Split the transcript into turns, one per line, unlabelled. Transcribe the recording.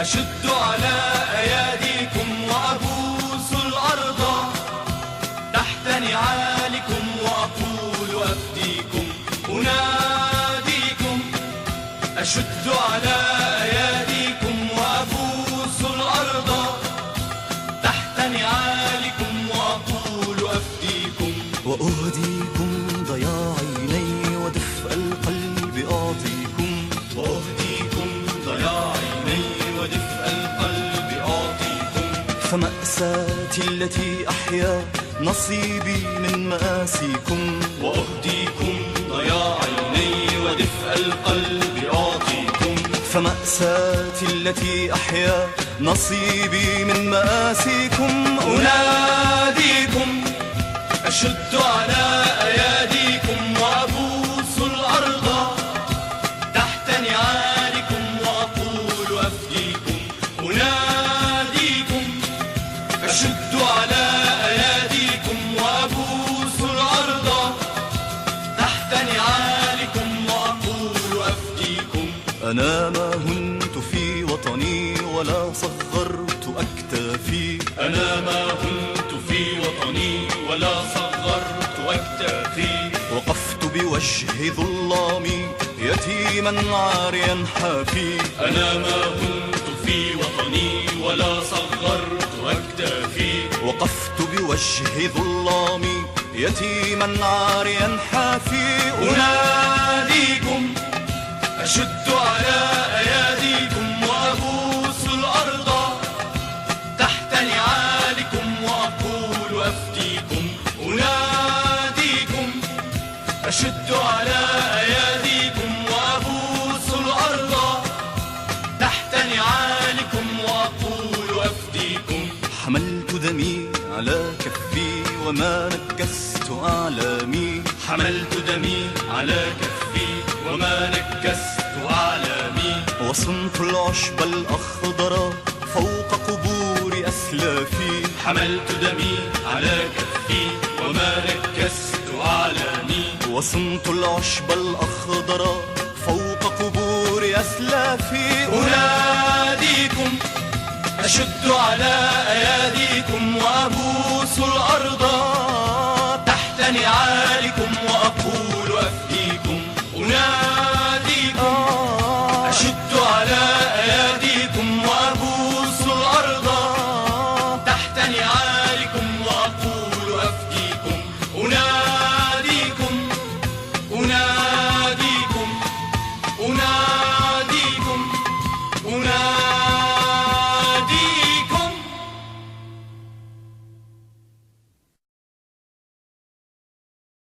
أشد على أياديكم وأبوس الأرض تحت نعالكم وأقول أفديكم أناديكم. أشد على أياديكم وأبوس الأرض تحت نعالكم وأقول أفديكم.
وأهديكم ضياع عيني ودفء القلب أعطيكم.
وأهديكم ضياع عيني ودفء القلب أعطيكم.
فمأساتي التي أحيا نصيبي من مآسيكم.
وأهديكم ضياع عيني ودفء القلب أعطيكم.
فمأساتي التي أحيا نصيبي من مآسيكم
أناديكم. أشد على أياديكم وأبوس الأرض تحت نعالكم وأقول أفديكم أناديكم. أشد على أياديكم وأبوس الأرض تحت نعالكم وأقول أفديكم.
أنا ما هنت في وطني ولا صغرت أكتافي.
أنا ما هنت في وطني ولا صغرت أكتافي.
وقفت بوجه ظلامي يتيما عاريا حافي.
أنا ما هنت في وطني ولا صغرت أكتافي.
وقفت بوجه ظلامي يتيما عاريا حافي.
أناديكم. أشد على أياديكم وأبوس الأرض تحت نعالكم وأقول أفديكم أناديكم. أشد على أياديكم وأبوس الأرض تحت نعالكم وأقول أفديكم.
حملت دمي على كفي وما نكست أعلامي.
حملت دمي على كفي وما نكست أعلامي.
وصنت العشب الأخضر فوق قبور أسلافي.
حملت دمي على كفي وما نكست أعلامي.
وصنت العشب الأخضر فوق قبور أسلافي.
أناديكم. أشد على أياديكم وأبوس الأرض